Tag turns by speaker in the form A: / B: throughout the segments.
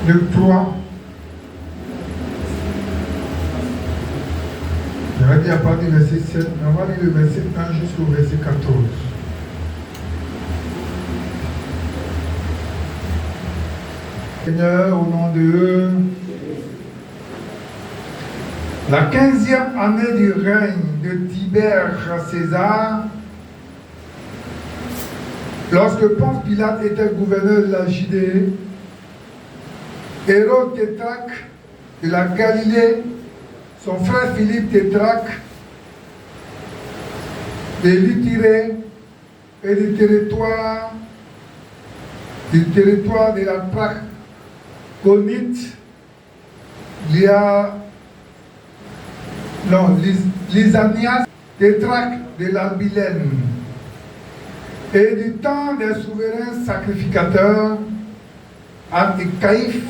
A: Luc 3. Je vais dire à partir du verset 7, mais on va lire le verset 1 jusqu'au verset 14. Seigneur, au nom de la 15e année du règne de Tibère César, lorsque Ponce Pilate était gouverneur de la Judée, Hérode Tétrarque de la Galilée, son frère Philippe Tétrarque de l'Ityrée et du territoire de la Trachonite, Lysanias Tétrarque de l'Albilène, et du temps des souverains sacrificateurs, Anticaïphe,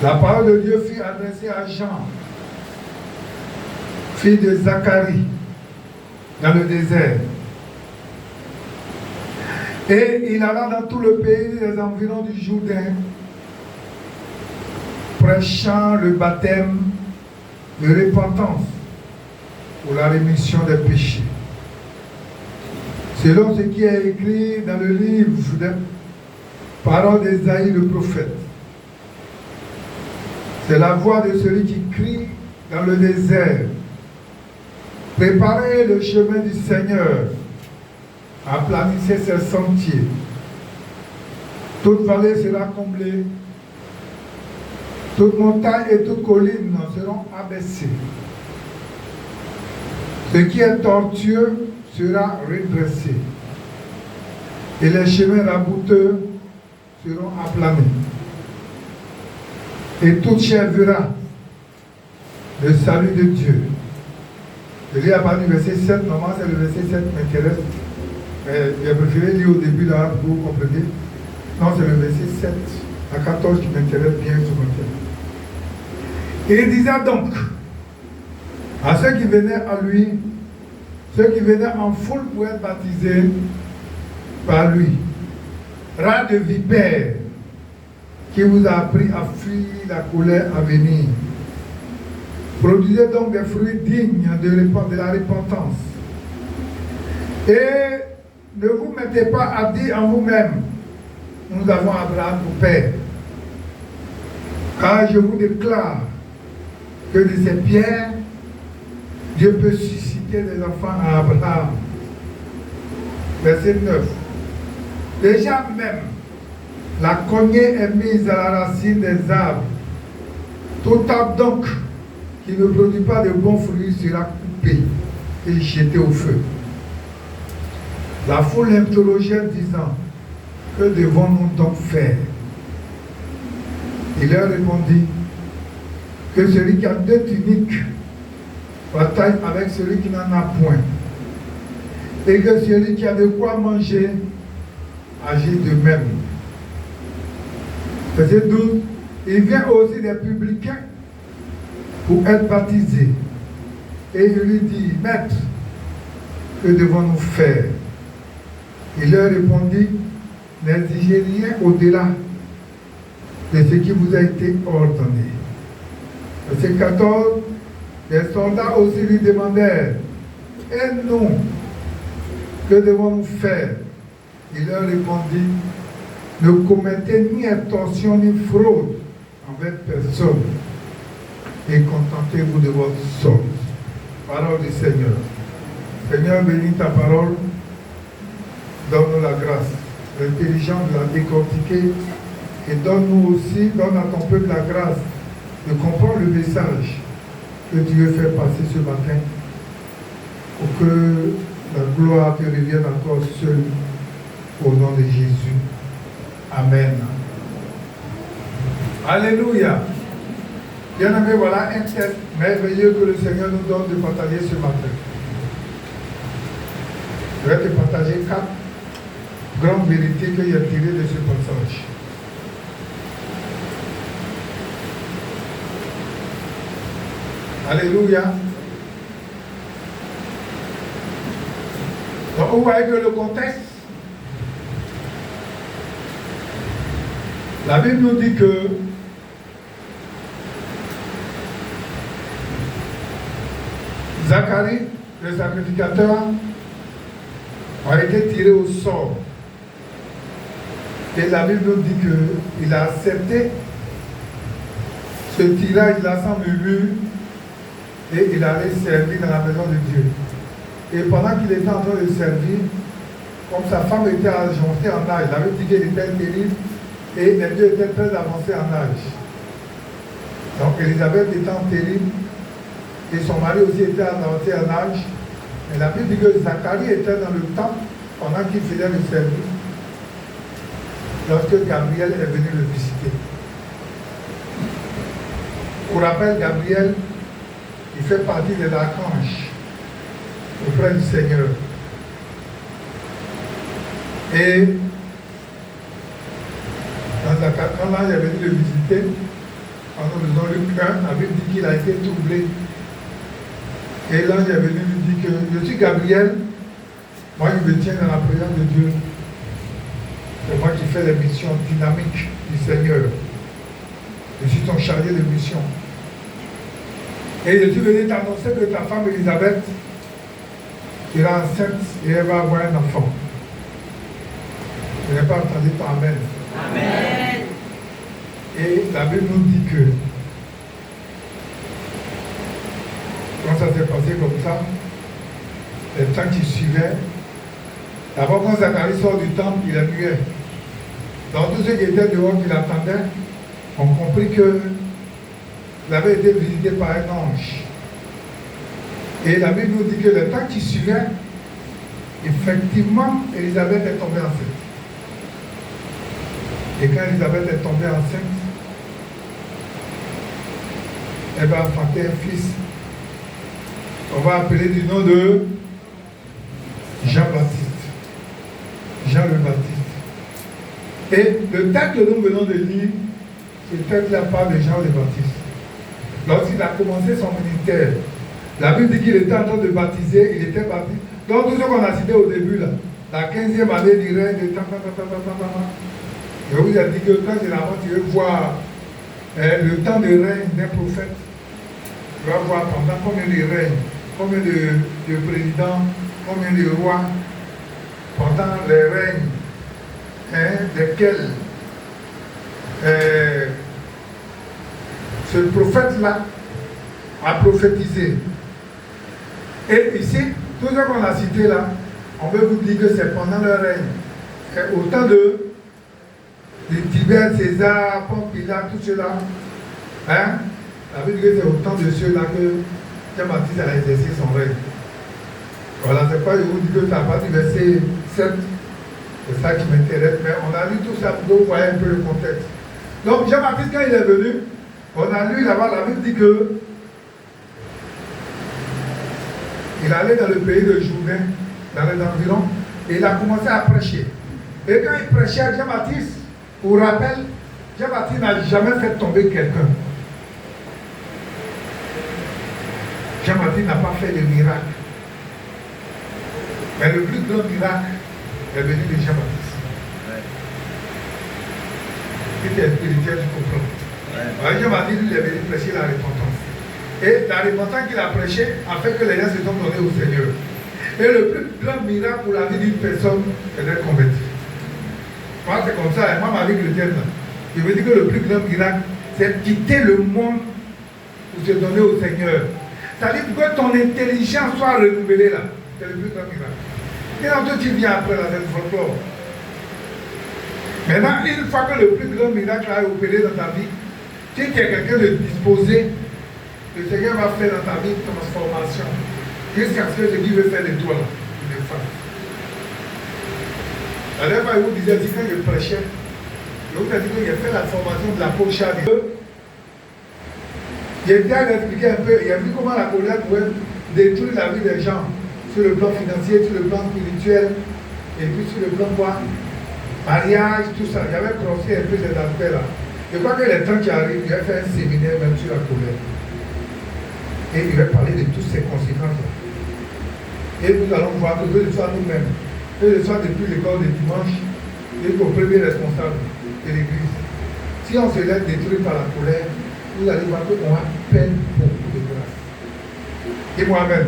A: la parole de Dieu fut adressée à Jean, fils de Zacharie, dans le désert. Et il alla dans tout le pays des environs du Jourdain, prêchant le baptême de repentance pour la rémission des péchés. Selon ce qui est écrit dans le livre des paroles d'Ésaïe le prophète. C'est la voix de celui qui crie dans le désert. Préparez le chemin du Seigneur, aplanissez ses sentiers. Toute vallée sera comblée, toute montagne et toute colline seront abaissées. Ce qui est tortueux sera redressé, et les chemins rabouteux seront aplanés. Et toute chair verra le salut de Dieu. Je lis à partir du verset 7, normalement c'est le verset 7 qui m'intéresse. Mais j'ai préféré lire au début là pour vous comprendre. Non, c'est le verset 7 à 14 qui m'intéresse bien ce matin. Et il disait donc à ceux qui venaient à lui, ceux qui venaient en foule pour être baptisés par lui, rats de vipères, qui vous a appris à fuir la colère à venir. Produisez donc des fruits dignes de la repentance. Et ne vous mettez pas à dire en vous-même, nous avons Abraham pour père. Car je vous déclare que de ces pierres, Dieu peut susciter des enfants à Abraham. Verset 9. Déjà même, la cognée est mise à la racine des arbres. Tout arbre donc qui ne produit pas de bons fruits sera coupé et jeté au feu. La foule l'interrogeait disant, que devons-nous donc faire? Il leur répondit que celui qui a 2 tuniques bataille avec celui qui n'en a point, et que celui qui a de quoi manger agit de même. Verset 12. Il vient aussi des publicains pour être baptisés. Et il lui dit, Maître, que devons-nous faire? Il leur répondit, n'exigez rien au-delà de ce qui vous a été ordonné. Verset 14. Les soldats aussi lui demandèrent, et nous, que devons-nous faire? Il leur répondit, ne commettez ni extorsion ni fraude envers personne, et contentez-vous de votre sort. Parole du Seigneur. Seigneur, bénis ta parole, donne-nous la grâce, l'intelligence de la décortiquer, et donne-nous aussi, donne à ton peuple la grâce de comprendre le message que tu veux faire passer ce matin, pour que la gloire te revienne encore seule, au nom de Jésus. Amen. Alléluia. Bien-aimés, voilà un texte merveilleux que le Seigneur nous donne de partager ce matin. Je vais te partager 4 grandes vérités que j'ai tirées de ce passage. Alléluia. Donc, vous voyez que le contexte, La Bible nous dit que Zacharie, le sacrificateur, a été tiré au sort. Et la Bible nous dit qu'il a accepté ce tirage-là sans murmure et il allait servir dans la maison de Dieu. Et pendant qu'il était en train de servir, comme sa femme était ajoncée en âge, il avait dit qu'elle était terrible et les deux étaient très avancés en âge. Donc Élisabeth étant terrible et son mari aussi était avancé en âge. Et la Bible dit que Zacharie était dans le temple pendant qu'il faisait le service, lorsque Gabriel est venu le visiter. Pour rappel, Gabriel, il fait partie des archanges auprès du Seigneur. Et quand l'ange est venu le visiter, en nous lisant Luc 1, la Bible dit qu'il a été troublé. Et l'ange est venu lui dire que je suis Gabriel, moi je me tiens dans la présence de Dieu. C'est moi qui fais les missions dynamiques du Seigneur. Je suis ton chargé de mission. Et je suis venu t'annoncer que ta femme Élisabeth sera enceinte et elle va avoir un enfant. Je n'ai pas entendu ton Amen. Amen. Et la Bible nous dit que quand ça s'est passé comme ça, les temps qui suivaient, d'abord quand Zacharie sort du temple, il est muet. Donc tous ceux qui étaient dehors, qui l'attendaient, ont compris qu'il avait été visité par un ange. Et la Bible nous dit que le temps qui suivait, effectivement, Élisabeth est tombée enceinte. Et quand Élisabeth est tombée enceinte, elle va enfanter un fils. On va appeler du nom de Jean-Baptiste. Jean le Baptiste. Et le texte que nous venons de lire, c'est le texte là parle de Jean le Baptiste. Lorsqu'il a commencé son ministère, la Bible dit qu'il était en train de baptiser, il était baptisé. Donc tout ce qu'on a cité au début, là, la 15e année du règne de je vous ai dit que quand généralement tu veux voir le temps de règne d'un prophète, tu vas voir pendant combien de règnes, combien de présidents, combien de rois, pendant les règnes desquels ce prophète-là a prophétisé. Et ici, tout ce qu'on a cité là, on veut vous dire que c'est pendant leur règne. Au temps de Tibère, César, Ponce Pilate, tout cela, hein, la Bible dit que c'est au temps de ceux-là que Jean-Baptiste a exercé son règne. Voilà, c'est pas, je vous dis que ça part du verset 7, c'est ça qui m'intéresse, mais on a lu tout ça pour que vous voyez un peu le contexte. Donc Jean-Baptiste, quand il est venu, on a lu là-bas, la Bible dit que il allait dans le pays de Jourdain, dans les environs, et il a commencé à prêcher. Et quand il prêchait, Jean-Baptiste, pour rappel, Jean-Baptiste n'a jamais fait tomber quelqu'un. Jean-Baptiste n'a pas fait de miracle. Mais le plus grand miracle est venu de Jean-Baptiste. Qui est spirituel, tu comprends. Jean-Baptiste, il est venu prêcher la repentance. Et la repentance qu'il a prêché a fait que les gens se sont donnés au Seigneur. Et le plus grand miracle pour la vie d'une personne, c'est d'être converti. Moi, c'est comme ça, moi, ma vie chrétienne, je veux dire que le plus grand miracle, c'est quitter le monde pour se donner au Seigneur. C'est-à-dire que ton intelligence soit renouvelée là. C'est le plus grand miracle. Et donc, tu viens après la scène folklore. Maintenant, une fois que le plus grand miracle a opéré dans ta vie, si tu es quelqu'un de disposé, le Seigneur va faire dans ta vie une transformation. Jusqu'à ce que ce qu'il veut faire de toi, là, il le fasse. La dernière fois, je vous disais, quand je prêchais, je vous ai dit que j'ai fait la formation de la poche à Dieu. J'ai été à expliquer un peu, il a vu comment la colère pouvait détruire la vie des gens, sur le plan financier, sur le plan spirituel, et puis sur le plan quoi, mariage, tout ça. J'avais croisé un peu ces aspects-là. Je crois que les temps qui arrivent, je vais faire un séminaire même sur la colère. Et il va parler de toutes ces conséquences-là. Et nous allons voir que ce soit nous-mêmes, que ce soit depuis l'école de dimanche, jusqu'au premier responsable de l'église, Si on se laisse détruire par la colère, vous allez voir qu'on appelle beaucoup de grâce. Et moi-même.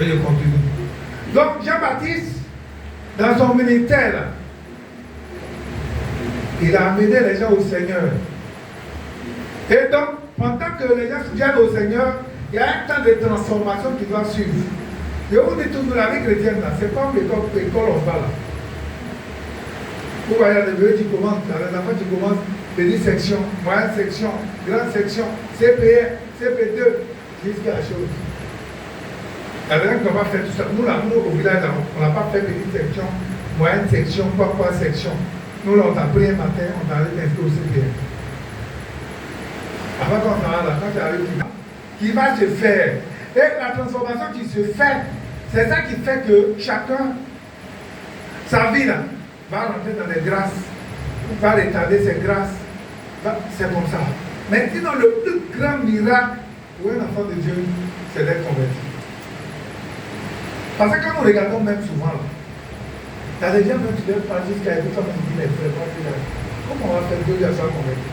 A: Et je continue. Donc Jean-Baptiste, dans son ministère, il a amené les gens au Seigneur. Et donc, pendant que les gens viennent au Seigneur, il y a un temps de transformation qui doit suivre. Et on dit toujours la vie chrétienne, là, c'est comme l'école on va là. Vous voyez, les bébés, tu commences, les enfants, tu commences, petite section, moyenne section, grande section, CP1, CP2, jusqu'à la chose. La dernière qu'on va faire tout ça, nous, là, nous au village, on n'a pas fait petite section, moyenne section, quoi section. Nous, là, on t'a pris un matin, on t'a allé t'inscrire au CP1. Avant qu'on s'en va là, quand tu arrives, qui va se faire. Et la transformation qui se fait, c'est ça qui fait que chacun, sa vie là, va rentrer dans les grâces, va retarder ses grâces. C'est comme ça. Mais sinon, le plus grand miracle pour un enfant de Dieu, c'est d'être converti. Parce que quand nous regardons même souvent, là, il y a des gens qui ne pas jusqu'à écouter comme on dit les frères, comment on va faire Dieu à ça converti?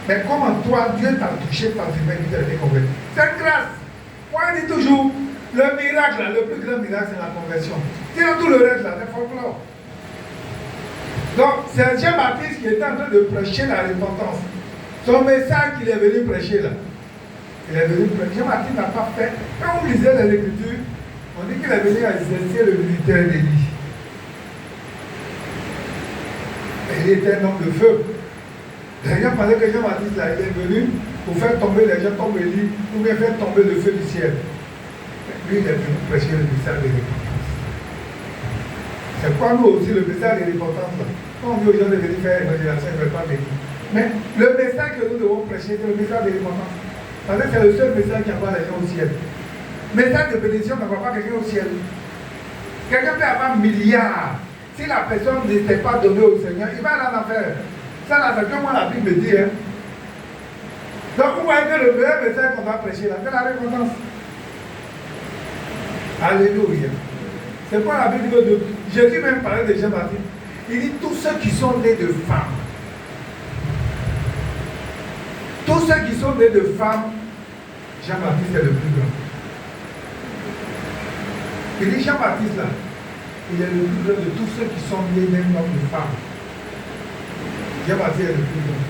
A: Mais comment toi, Dieu t'a touché par tes mains qui t'a été converti? C'est une grâce. Moi, je dis toujours, le miracle, là, le plus grand miracle, c'est la conversion. Sinon, tout le reste, là, c'est folklore. Donc, c'est Jean-Baptiste qui était en train de prêcher la repentance. Son message qu'il est venu prêcher, là. Il est venu prêcher. Jean-Baptiste n'a pas fait. Quand on lisait les Écritures, on dit qu'il est venu à exercer le ministère d'Élie. Il était un homme de feu. Les gens pensaient que Jean-Baptiste, là, il est venu pour faire tomber les gens comme Élie, ou bien faire tomber le feu du ciel. Lui, il est venu prêcher le message de repentance. C'est quoi nous aussi le message de repentance là? Quand on dit aux gens de venir faire l'évangélisation, ils ne veulent pas venir. Mais le message que nous devons prêcher, c'est le message de repentance. Parce que c'est le seul message qui envoie les gens au ciel. Message de bénédiction n'envoie pas quelqu'un au ciel. Quelqu'un peut avoir milliards. Si la personne n'était pas donnée au Seigneur, il va aller en enfer. Ça, là, c'est comme moi la Bible dit. Hein. Donc, vous voyez que le meilleur message qu'on va prêcher là, c'est la repentance. Alléluia. C'est quoi la Bible de Jésus même parlait de Jean-Baptiste. Il dit tous ceux qui sont nés de femmes. Tous ceux qui sont nés de femmes, Jean-Baptiste est le plus grand. Il dit Jean-Baptiste là, il est le plus grand de tous ceux qui sont nés d'un homme de femme. Jean-Baptiste est le plus grand.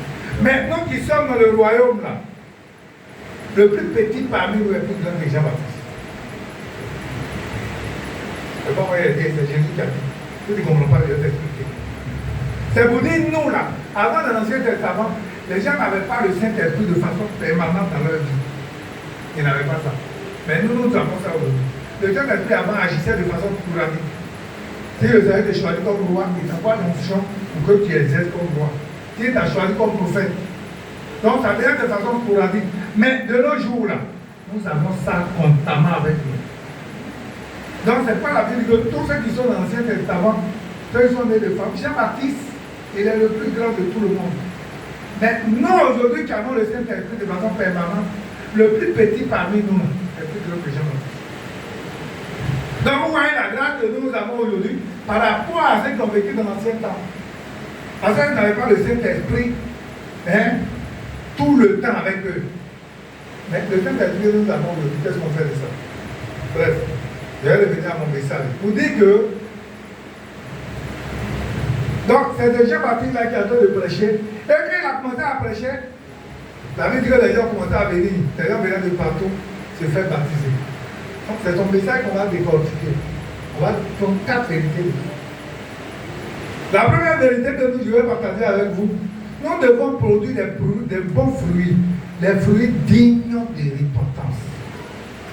A: Mais nous qui sommes dans le royaume là, le plus petit parmi nous est plus grand que Jean-Baptiste. Je ne vais pas voir c'est Jésus qui a dit. Vous ne comprenez pas, je vais t'expliquer. C'est pour dire, nous là, avant dans l'Ancien Testament, les gens n'avaient pas le Saint-Esprit de façon permanente dans leur vie. Ils n'avaient pas ça. Mais nous avons ça aujourd'hui. Le Saint-Esprit avant agissait de façon sporadique. Si le Seigneur t'a choisi comme roi, il t'envoie l'onction pour que tu exerces comme roi. Si il t'a choisi comme prophète. Donc ça vient de façon sporadique. Mais de nos jours là, nous avons ça constamment avec nous. Donc c'est pas la Bible que tous ceux qui sont dans l'Ancien Testament, ceux qui sont nés de femmes, Jean-Baptiste, il est le plus grand de tout le monde. Mais nous aujourd'hui qui avons le Saint-Esprit de façon permanente, le plus petit parmi nous est plus grand que Jean-Baptiste. Donc vous voyez la grâce que nous avons aujourd'hui par rapport à ceux qui ont vécu dans l'ancien temps. Parce qu'ils n'avaient pas le Saint-Esprit tout le temps avec eux. Mais le Saint-Esprit que nous avons aujourd'hui, qu'est-ce qu'on fait de ça? Bref, je vais revenir à mon message. Pour dire que donc c'est de Jean-Baptiste là qui a train de prêcher. Et quand il a commencé à prêcher, la Bible dit que les gens commençaient à venir, les gens venaient de partout se faire baptiser. Donc c'est ton message qu'on va décortiquer. On va faire 4 vérités. La première vérité que je vais partager avec vous, nous devons produire des bons fruits, des fruits dignes de repentance.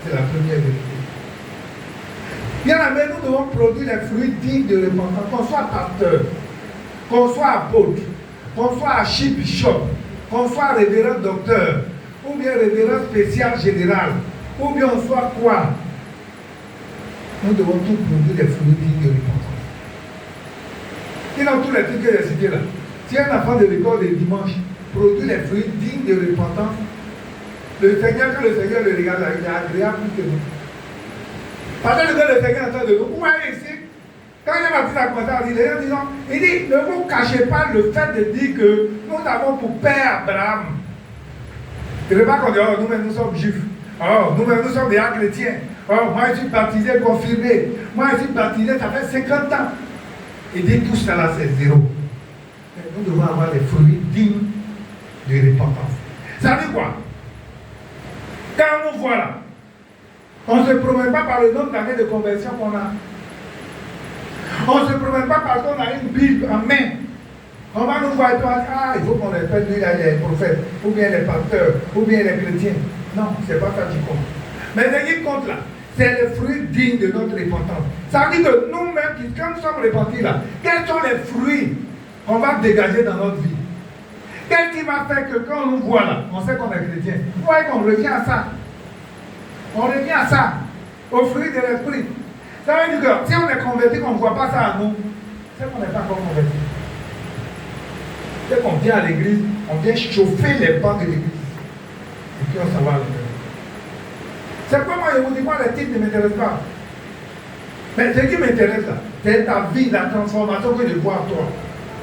A: C'est la première vérité. Bien aimé, nous devons produire des fruits dignes de repentance, qu'on soit pasteur, qu'on soit apôtre, qu'on soit archibishop, qu'on soit révérend docteur, ou bien révérend spécial général, ou bien on soit quoi. Nous devons tous produire des fruits dignes de repentance. Sinon, tous les trucs que j'ai cités là, si un enfant de l'école le dimanche produit les fruits dignes de repentance, le Seigneur, quand le Seigneur le regarde, il est agréable plus que nous. Parce que le Seigneur est en train de nous, vous voyez ici, Quand Jean-Baptiste a commencé à dire, les gens disent non, il dit, ne vous cachez pas le fait de dire que nous avons pour père Abraham. Ce n'est pas qu'on dit, oh, nous-mêmes nous sommes juifs. Oh, nous-mêmes nous sommes des chrétiens. Oh, moi je suis baptisé, confirmé. Moi je suis baptisé, ça fait 50 ans. Il dit tout cela c'est zéro. Mais nous devons avoir des fruits dignes de repentance. Ça dit quoi? Quand nous voilà, on ne se promène pas par le nombre d'années de conversion qu'on a. On ne se promène pas parce qu'on a une Bible en main. On va nous voir et on va dire, ah, il faut qu'on appelle lui les prophètes, ou bien les pasteurs, ou bien les chrétiens. Non, ce n'est pas ça qui compte. Mais ce qui compte là, c'est le fruit digne de notre repentance. Ça veut dire que nous-mêmes, quand nous sommes repentis là, quels sont les fruits qu'on va dégager dans notre vie? Qu'est-ce qui va faire que quand on nous voit là, on sait qu'on est chrétien? Vous voyez qu'on revient à ça. On revient à ça, au fruit de l'esprit. Ça veut dire que si on est converti, qu'on ne voit pas ça à nous, c'est qu'on n'est pas encore converti. C'est qu'on vient à l'église, on vient chauffer les bancs de l'église. Et puis on s'en va à l'église. C'est pourquoi moi je vous dis, moi les titres ne m'intéressent pas. Mais ce qui m'intéresse là, c'est ta vie, la transformation que je vois en toi.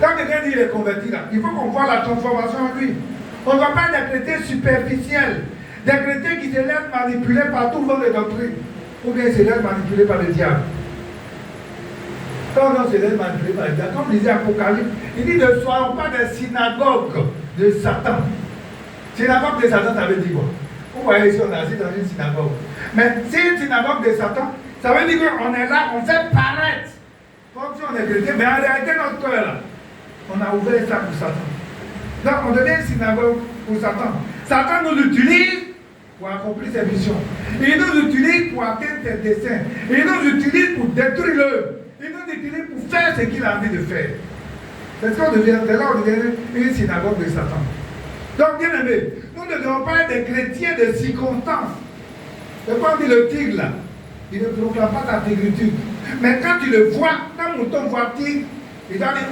A: Quand quelqu'un dit qu'il est converti là, il faut qu'on voit la transformation en lui. On ne voit pas des chrétiens superficiels, des chrétiens qui se laissent manipuler par tout le monde de doctrine, ou bien se laissent manipuler par le diable. Quand on se laisse manipuler par le diable, comme disait Apocalypse, il dit ne soyons pas des synagogues de Satan. Synagogue de Satan, ça veut dire quoi? Vous voyez ici, on est assis dans une synagogue. Mais si une synagogue de Satan, ça veut dire qu'on est là, on fait paraître comme si on est chrétien, mais en réalité, notre cœur là, on a ouvert ça pour Satan. Donc on devient une synagogue pour Satan. Satan nous utilise pour accomplir ses missions. Il nous utilise pour atteindre ses desseins. Il nous utilise pour détruire l'œuvre. Il nous utilise pour faire ce qu'il a envie de faire. C'est ce qu'on devient, c'est là on devient une synagogue de Satan. Donc, bien aimé, nous ne devons pas être des chrétiens de circonstances. C'est pas dit le tigre là. Il ne proclame pas ta tigritude. Mais quand tu le vois, quand un mouton voit tigre, il va dire,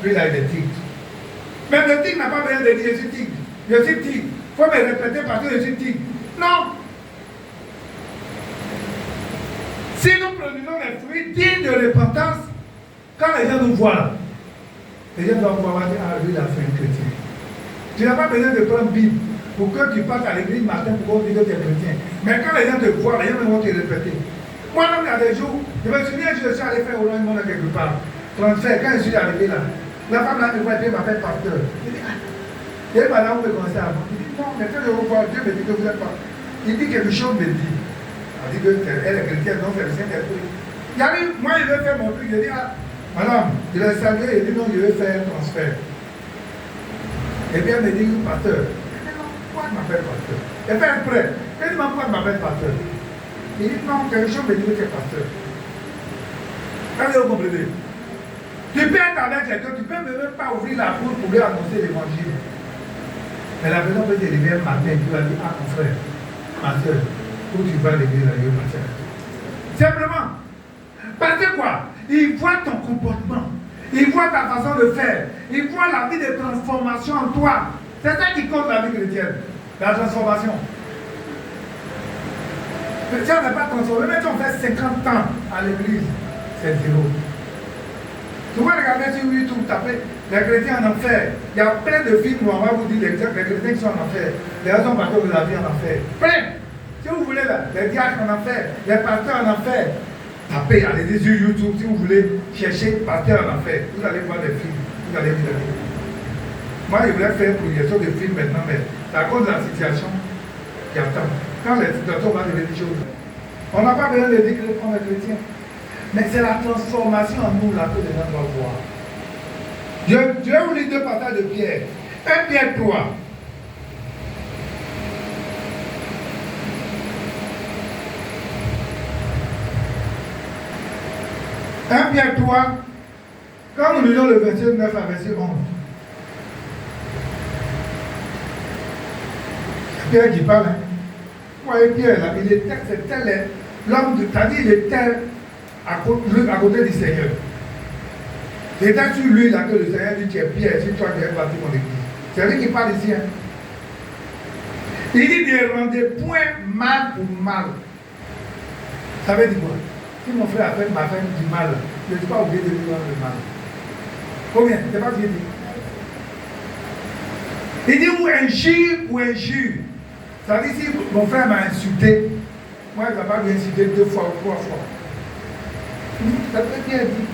A: lui là il est tigre. Mais le tigre n'a pas besoin de dire je suis tigre. Je suis tigre. Il faut me répéter parce que je suis tigre. Non. Si nous produisons des fruits dignes de repentance, quand les gens nous voient là, les gens doivent pouvoir dire, ah lui il a fait un chrétien. Tu n'as pas besoin de prendre Bible pour que tu passes à l'église matin pour qu'on dise que tu es chrétien. Mais quand les gens te voient, les gens vont te répéter. Moi-même, il y a des jours, je me souviens, je suis allé faire au loin du monde quelque part. Transfert, quand je suis arrivé là, la femme là me voit et m'appelle pasteur. Je dis, ah, et madame, vous me connaissez avant. Il dit, non, mais quand je vous vois, Dieu me dit que vous êtes pas. Il dit quelque chose, me dit. Elle dit qu'elle est chrétienne, donc c'est le Saint-Esprit. Il arrive, moi, je vais faire mon truc. Je dis, ah, madame, je l'ai salué, il dit, non, je vais faire un transfert. Et bien, elle me dit, pasteur. Pourquoi tu m'appelles pasteur? Elle fait un prêt. Elle dit, pourquoi tu m'appelles pasteur? Il dit, non, quelque chose me dit que tu es pasteur. Quand vous comprenez? Tu peux être avec quelqu'un, tu ne peux même pas ouvrir la bouche pour lui annoncer l'évangile. Mais la personne peut te lever un matin et tu vas dire, ah mon frère, ma soeur, où tu vas lever la gueule, ma soeur. Simplement. Parce que quoi? Il voit ton comportement. Il voit ta façon de faire. Il voit la vie de transformation en toi. C'est ça qui compte la vie chrétienne. La transformation. Mais si on n'est pas transformé, même si on fait 50 ans à l'église, c'est zéro. Tu vas regarder sur YouTube, taper les chrétiens en enfer. Il y a plein de films où on va vous dire les chrétiens qui sont en enfer. Les raisons pour lesquelles vous avez en enfer. Plein. Si vous voulez, là, les diacres en enfer, les pasteurs en enfer. Tapez, allez sur YouTube si vous voulez chercher pasteur en enfer. Vous allez voir des films. Vous allez voir des films. Moi, je voulais faire une projection de films maintenant, mais c'est à cause de la situation qui attend. Quand les situations vont devenir des choses, on n'a pas besoin de dire qu'on est chrétien. Mais c'est la transformation en nous là que les gens doivent voir. Je vais vous lire deux passages de Pierre. 1 Pierre 3. Pierre 3, quand nous lisons le verset 9 à verset 11, Pierre qui parle, hein. Vous voyez Pierre là, c'était l'homme de ta vie, il était à côté du Seigneur. C'était sur lui là que le Seigneur dit, tu es Pierre, sur toi qui es bâti mon église. C'est lui qui parle ici. Hein. Il dit ne rendez point mal pour mal. Ça veut dire quoi? Si mon frère m'a fait du mal, Je ne suis pas obligé de vivre dans le mal. Combien? C'est pas ce qu'il dit. Il dit ou injure. Ça veut dire si mon frère m'a insulté, moi il ne va pas m'insulter 2 fois ou 3 fois. Ça peut bien dit.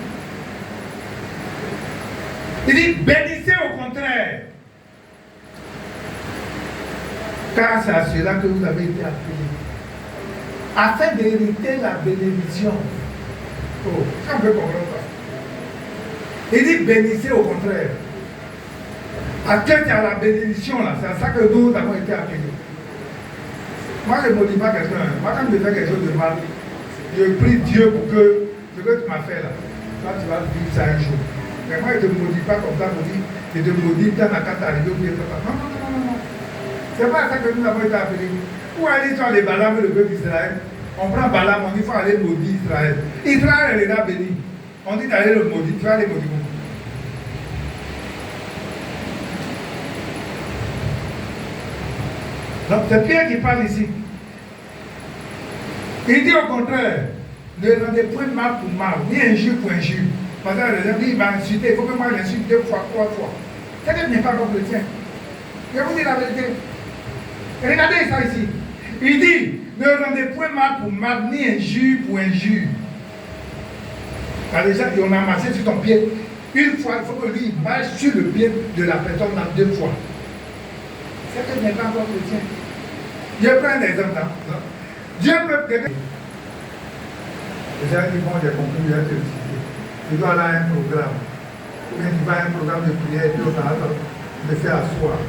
A: Il dit bénissez au contraire. Car c'est à cela que vous avez été appelés. Afin d'hériter la bénédiction. Oh, ça on peut comprendre ça. Il dit bénissez au contraire. À quel il y a la bénédiction là, c'est à ça que nous avons été appelés. Moi je ne maudis pas quelqu'un. Moi quand je fais quelque chose de mal, je prie Dieu pour que ce que tu m'as fait là, toi tu vas vivre ça un jour. Mais moi je ne te maudis pas comme ça, je te maudis quand tu arrivé au pied de papa. Non. C'est pas à ça que nous avons été appelés. Où aller sur les Balaam et le peuple d'Israël? On prend Balaam, on dit qu'il faut aller maudire Israël. Israël est là béni. On dit d'aller le maudire, tu vas aller maudire. Donc c'est Pierre qui parle ici. Il dit au contraire, ne rendez point mal pour mal, ni injure pour injure. Parce que les gens disent, il va insulter, il faut que moi l'insulte 2 fois, 3 fois. C'est que je n'ai pas comme chrétien. Je vous dis la vérité. Regardez ça ici. Il dit, ne rendez point mal pour mal, ni injure pour injure. Quand les gens on a marché sur ton pied, une fois, il faut que lui marche sur le pied de la personne dans 2 fois. C'est que je n'ai pas encore chrétien. Je prends un exemple là. Dieu peut préparer. Les gens qui vont, j'ai compris, il y a te citer. Tu dois aller à un programme. Ou bien tu vas à un programme de prière et puis on a le fait asseoir.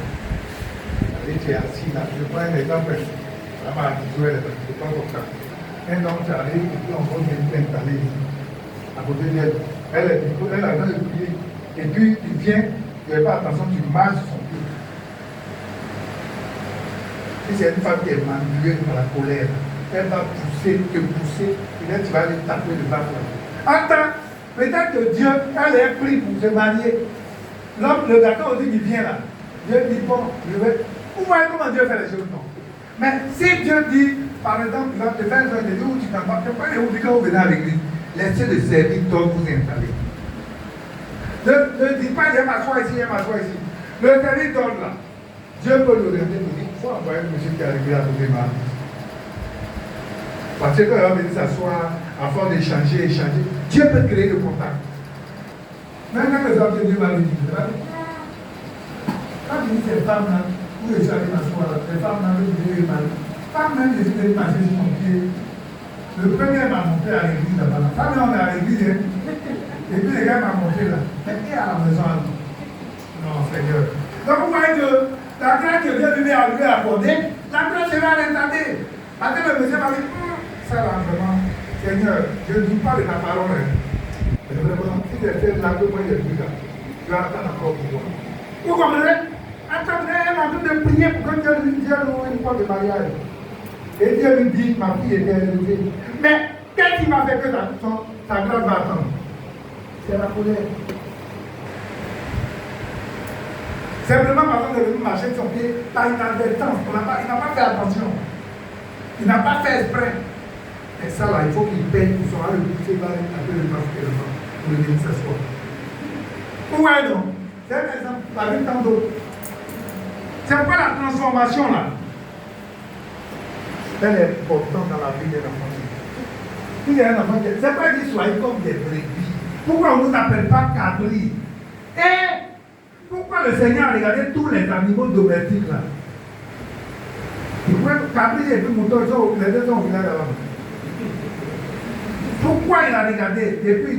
A: Et tu es assis là. Je prends un exemple. Vraiment habituel, c'est pas comme ça. Un homme qui arrive et puis on va venir t'installer ici. À côté d'elle. Elle a besoin de prier. Et puis il vient, tu n'as pas attention, tu marches sur son pied. Si c'est une femme qui est manipulée par la colère, elle va te pousser, et là tu vas aller taper le bas. Attends, peut-être que Dieu, elle est pris pour se marier. L'homme, le gâteau dit qu'il vient là. Dieu dit bon, je vais. Vous voyez comment Dieu fait les choses, non? Mais si Dieu dit, par exemple, il va te faire un jour où tu t'en vas, pas les dit quand vous venez à l'église, laissez le serviteur vous installer. Ne dis pas, il m'assoit ici, il m'assoit ici. Le serviteur là, Dieu peut l'orienter pour dire, il faut envoyer un monsieur qui est arrivé à trouver ma vie. Parce que quand il va venir s'asseoir, à force d'échanger, Dieu peut créer le contact. Même quand les hommes de Dieu va le dire, quand tu dis ces femmes-là, où je suis allé m'asseoir, les femmes-là, je dis, pas même les filles marcher sur mon pied. Le premier m'a monté à l'église là-bas. Ça, on est à l'église, hein. Et puis les gars m'ont monté là. Mais qui est à la maison à nous? Non, Seigneur. Donc vous voyez que la grâce que Dieu lui a accordée, la grâce sera l'installer. Parce que le monsieur m'a dit, ça là vraiment, Seigneur, je ne dis pas de ta parole. Mais vraiment, si j'ai fait là, que moi j'ai vu là, tu vas attendre encore pour moi. Vous comprenez? Attendez, elle est en train de prier pour que Dieu lui dise une fois de mariage. Et Dieu lui dit, ma fille est élevée. Mais qu'est-ce qui m'a fait que sa grâce va attendre? C'est la colère. Simplement parce que de marcher sur son pied par inadvertance. Il n'a pas fait attention. Il n'a pas fait exprès. Et ça là, il faut qu'il paye pour son le pousser vers un peu de masque pour le venir s'asseoir. Ouais, non. C'est un exemple, parmi tant d'autres. C'est quoi la transformation là? Elle est importante dans la vie d'un enfant. Il y a un enfant qui c'est pas qu'il soit comme des brebis. Pourquoi on ne nous appelle pas cabri? Et pourquoi le Seigneur a regardé tous les animaux domestiques là? Pourquoi cabri et puis mouton, les deux sont au village là-bas? Pourquoi il a regardé? Et puis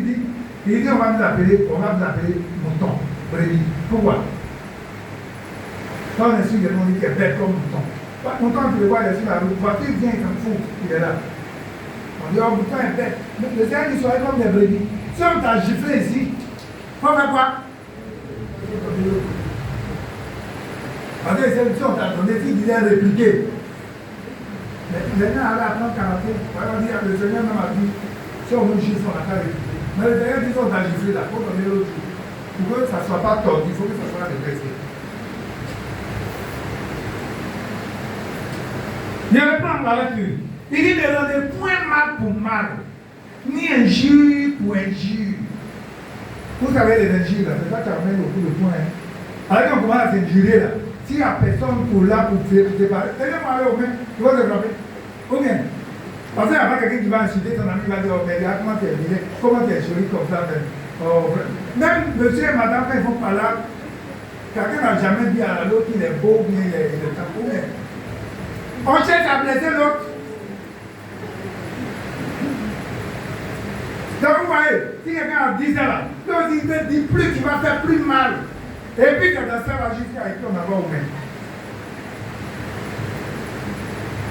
A: il dit on va nous appeler mouton, brebis. Pourquoi? Quand on est sur le monde qui est bête comme mouton. Mouton, tu le vois, il est sur la route. Voiture vient, il s'en fout, il est là. On dit, oh, mouton est bête. Mais le Seigneur dit, soyez comme des brebis. Si on t'a giflé ici, il faut faire quoi? Parce que si on t'a donné, s'il disait répliquer. Mais le Seigneur allait apprendre karaté. On dit, le Seigneur m'a dit, si on nous gifle, on n'a qu'à répliquer. Mais le Seigneur dit, si on t'a giflé là, il faut donner l'autre jour. Pour que ça ne soit pas tordu, il faut que ça soit répressé. Je reprends la lecture. Il dit ne rendez point mal pour mal, Ni injure pour injure. Vous savez les injures là, c'est ça qui amène au coup de poing. Alors qu'on commence à s'injurer là, si la personne pour là pour faire séparer, tenez-moi aller au main, tu vas te frapper. Ou bien, parce qu'il n'y a pas quelqu'un qui va insulter ton ami, il va dire, oh, mais regarde comment tu es viré, comment tu es chéri comme ça. Oh, même monsieur et madame, quand ils font par là, quelqu'un n'a jamais dit à l'autre qu'il est beau, bien il est tampon. On cherche à blesser l'autre. Donc vous voyez, si quelqu'un a dit ça là, donc il te dit plus, tu vas faire plus mal. Et puis quand ça va jusqu'à et puis on va au main.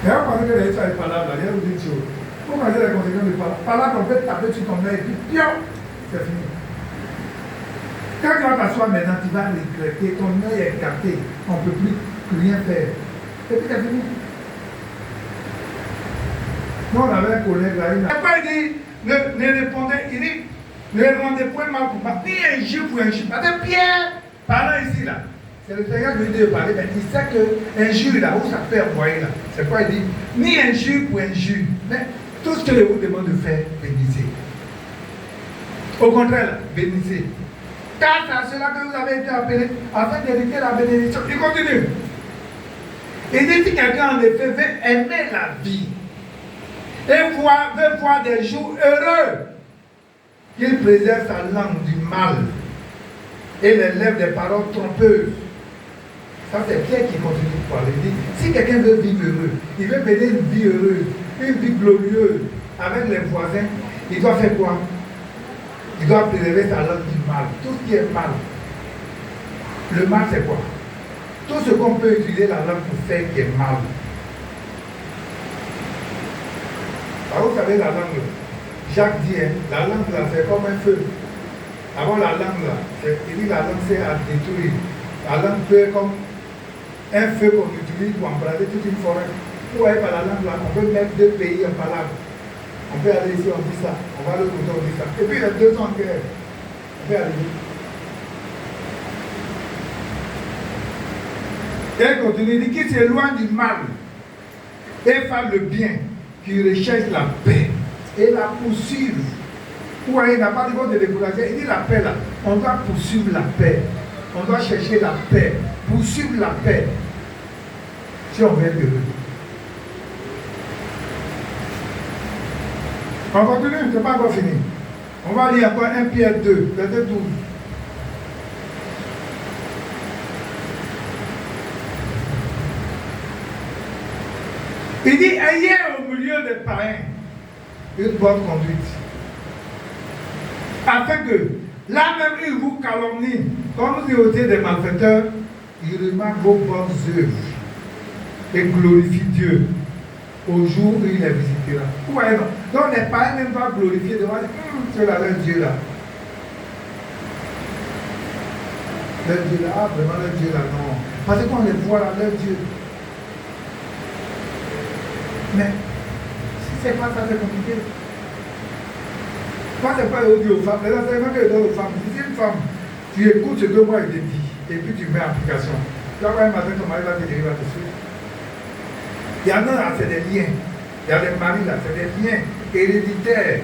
A: Et on pense que les gens sont pas là, il y a une chose. Vous connaissez les conséquences de par là. Par là, on peut taper sur ton main et puis, pion, c'est fini. Quand tu vas t'asseoir maintenant, tu vas regretter, ton œil est écarté, on ne peut plus rien faire. Et puis c'est fini. Nous, on avait un collègue là, il n'a pas dit, ne répondez, il dit, ne rendez point mal pour mal, ni un jeu pour un jeu. Parce que Pierre, parlant ici là, c'est le Seigneur qui lui dit de parler, mais il sait qu'un jeu là, où ça peut envoyer là, c'est quoi il dit, ni un jeu pour un jeu. Mais tout ce que je vous demande de faire, bénissez. Au contraire, là, bénissez. Car c'est à cela que vous avez été appelés, afin d'hériter la bénédiction. Il continue. Il dit si quelqu'un en effet veut aimer la vie et veut voir des jours heureux, qu'il préserve sa langue du mal et les lèvres des paroles trompeuses. Ça c'est Pierre qui continue de parler. Il dit, si quelqu'un veut vivre heureux, il veut mener une vie heureuse, une vie glorieuse avec les voisins, il doit faire quoi? Il doit préserver sa langue du mal. Tout ce qui est mal. Le mal c'est quoi? Tout ce qu'on peut utiliser la langue pour faire qui est mal. Alors, vous savez la langue, Jacques dit, hein, la langue là c'est comme un feu. Avant la langue là, il dit la langue c'est à détruire. La langue peut être comme un feu qu'on utilise pour embraser toute une forêt. Vous voyez par la langue là, on peut mettre deux pays en palabre. On peut aller ici, on dit ça. On va à l'autre côté, on dit ça. Et puis les deux sont en guerre. On peut aller. Et il continue, il dit qu'il s'éloigne du mal et faire le bien, qui recherche la paix et la poursuivre. Vous voyez, il n'a pas dit de décourager. Il dit la paix là. On doit poursuivre la paix. On doit chercher la paix. Poursuivre la paix. Si on veut être heureux. On continue, ce n'est pas encore fini. On va lire encore 1 Pierre 2, verset 12. Il dit, ayez au milieu des païens une bonne conduite. Afin que, là même ils vous calomnient, comme vous êtes des malfaiteurs, ils remarquent vos bonnes œuvres et glorifient Dieu au jour où il les visitera. Vous voyez, non? Donc les païens même pas glorifier devant c'est là leur Dieu là. Leur Dieu là, ah vraiment leur Dieu là, non. Parce qu'on les voit là, leur Dieu. Mais si c'est pas ça, c'est compliqué. Moi, c'est pas le dire aux femmes. Les enseignements que je donne aux femmes, si une femme, tu écoutes ce que moi je te dis, et puis tu mets en application. Tu vas voir un matin, ton mari va te dire, il va te suivre. Il y en a là, c'est des liens. Il y a des maris là, c'est des liens héréditaires.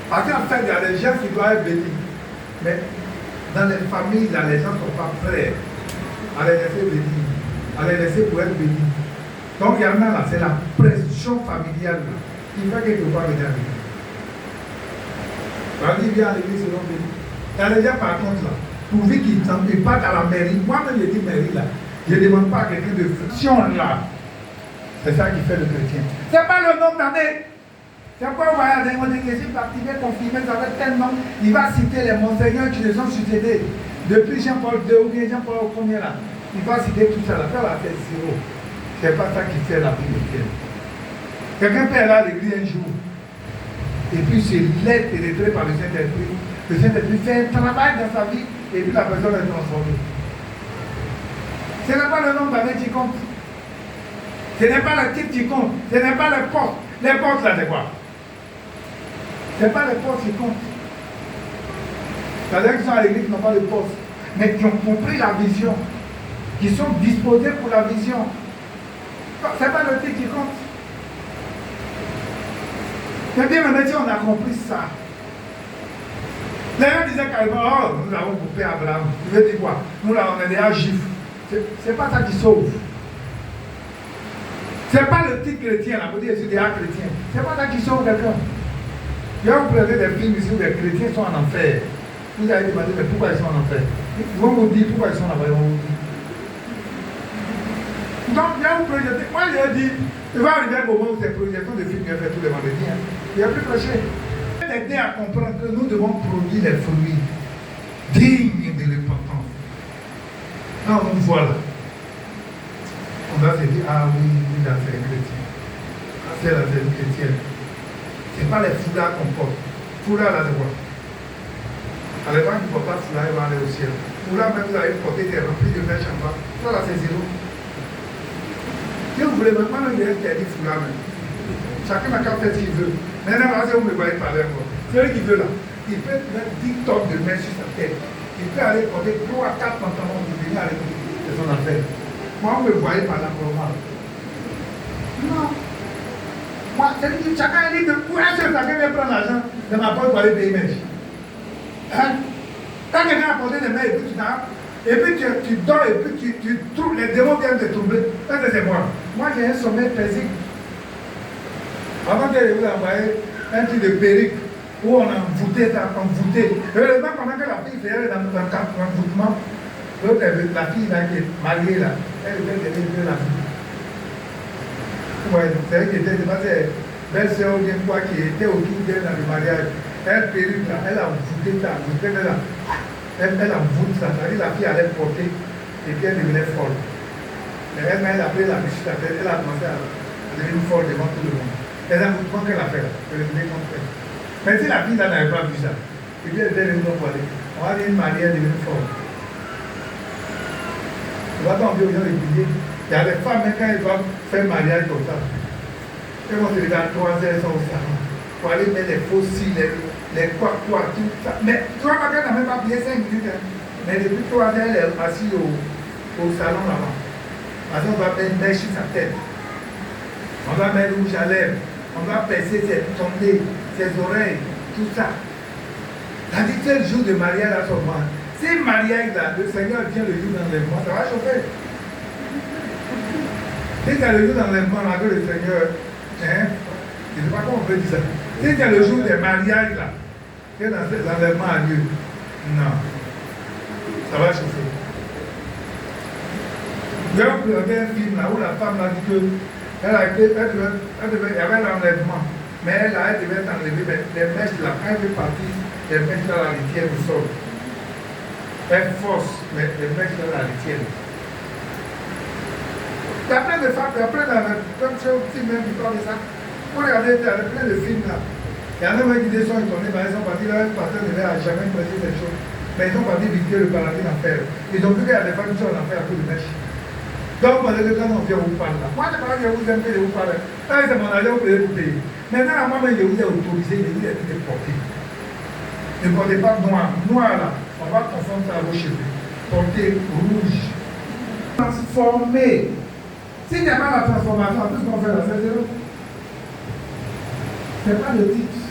A: Parce qu'en fait, il y a des gens qui doivent être bénis. Mais dans les familles, là, les gens ne sont pas prêts à les laisser bénir, à les laisser pour être bénis. Donc il y en a là, c'est la pression familiale là, qui fait que tu vas venir à l'église. On dit viens à l'église selon béni. Il y a des gens par contre là, pourvu qu'ils partent à la mairie, moi-même je dis mairie là, je ne demande pas à quelqu'un de friction là. C'est ça qui fait le chrétien. Ce n'est pas le nombre d'années. C'est pourquoi vous voyez, on dit que si baptisé, confirmé, ça va être tel nom, il va citer les monseigneurs qui les ont succédés. Depuis Jean-Paul II ou bien Jean-Paul Ier là, il va citer tout ça là. Ça va faire zéro. Ce n'est pas ça qui fait la vie chrétienne. Quelqu'un peut aller à l'église un jour, et puis se laisse pénétrer par le Saint-Esprit. Le Saint-Esprit fait un travail dans sa vie, et puis la personne est transformée. Ce n'est pas le nombre d'années qui compte. Ce n'est pas le titre qui compte. Ce n'est pas le poste. Les postes là, c'est quoi? Ce n'est pas les postes qui comptent. C'est-à-dire qu'ils sont à l'église qui n'ont pas de poste, mais qui ont compris la vision, qui sont disposés pour la vision. Ce n'est pas le titre qui compte. Mais bien, maintenant, on a compris ça. Les gens disaient carrément, oh, nous avons coupé Abraham. Tu veux dire quoi? Nous, là, on est déjà juifs. C'est pas ça qui sauve. C'est pas le titre chrétien, là, vous dites, je suis déjà chrétien. C'est pas ça qui sauve quelqu'un. Il y a vous prenez des films ici où les chrétiens sont en enfer. Vous allez demander, mais pourquoi ils sont en enfer? Ils vont vous dire pourquoi ils sont en enfer. Ils vont vous dire. Donc, il y a vous projeter. Moi, je dis, il va arriver un moment où ces projections de films viennent faire tous les vendredis. Hein. Il n'y a plus prêché. Aider à comprendre que nous devons produire les fruits dignes de l'importance. Quand on voit là, on va se dire, ah oui, là c'est un chrétien. Ah, c'est là c'est une chrétienne. Ce n'est pas les foulards qu'on porte. Foulard là c'est quoi? À l'époque, qui ne portent pas foulard, ils vont aller au ciel. Foulard, même vous avez porté des remplis de verre champagne. Ça là c'est zéro. Si vous voulez, maintenant il y a interdit foulard même. Chacun n'a qu'à faire ce qu'il veut. Maintenant, vous me voyez parler encore. Celui qui veut là, il peut mettre 10 tonnes de main sur sa tête. Il peut aller porter 3 à 4 pantalons pour venir avec de son affaire. Moi, vous me voyez parler encore mal. Non. Moi, c'est dit, chacun dit que pour un seul, chacun vient prendre l'argent de ma poche pour aller payer mes. Hein? Quand quelqu'un a porté des mains et puis tu t'as. Et puis tu dors et puis tu trouves, les démons viennent te troubler. Ça c'est moi. Moi j'ai un sommeil paisible. Avant que je vous envoie un truc de perruque où on a envoûté, heureusement pendant que la fille faisait l'envoûtement, la fille là qui est mariée là, elle était derrière la fille. Ouais, c'est vrai qu'elle était belle-sœur ou bien quoi qui était autour d'elle dans le mariage. Elle perruque là, elle a envoûté ça, elle envoûte ça, c'est-à-dire la fille allait porter et puis elle devenait folle. Mais elle a pris la biche, elle a commencé à devenir folle devant tout le monde. Les envoûtements qu'elle a fait, elle devenait contre elle. Mais si la fille là n'avait pas vu ça, et puis elle était devenue folle, on va dire une mariée, elle devenue folle. On va pas envier aux gens de prier. Il y a des femmes, quand elles doivent faire mariage comme ça, elles vont se lever à 3 heures, elles sont au salon, pour aller mettre les faux cils, les quoi, tout ça. Mais tu vois, quelqu'un n'a même pas prié 5 minutes. Hein. Mais depuis 3 heures, elle est assise au salon là-bas. Parce qu'on va mettre une mèche sur sa tête. On va mettre rouge à lèvres. On va percer son nez, ses oreilles, tout ça. C'est-à-dire que le jour de mariage là, son moi. Si le mariage là, le Seigneur vient le jour d'enlèvement, ça va chauffer. Si tu as le jour d'enlèvement là, que le Seigneur, hein, je ne sais pas comment on peut dire ça. Si tu as le jour des mariages là, que l'enlèvement a lieu, non, ça va chauffer. J'ai regardé un film là où la femme a dit que il y avait l'enlèvement, mais elle devait être enlevée, mais les mèches là, quand elle veut partir, les mèches là, la tiennent au sol. Elle force, mais les mèches là, la tiennent. Il y a plein de femmes, il y a plein de comme ça aussi même qui parlent de ça. Vous regardez, il y a plein de films là. Il y en a même qui sont étonnés, mais ils sont partis là, un pasteur ne va jamais prêcher ces choses. Mais ils sont partis visiter le paradis d'enfer. Ils ont vu qu'il y a des femmes qui sont en enfer à cause de mèches. Donc, pendant que quand on vient, on vous parle là. Moi, je parle, je vous aime, je vous parle. Là, c'est mon argent, vous pouvez vous payer. Maintenant, moi-même, je vous ai autorisé, je vous ai dit de porter. Ne portez pas noir. Noir là, on va confondre ça à vos cheveux. Portez rouge. Transformer. S'il n'y a pas la transformation, tout ce qu'on fait là, c'est zéro. Ce n'est pas le titre.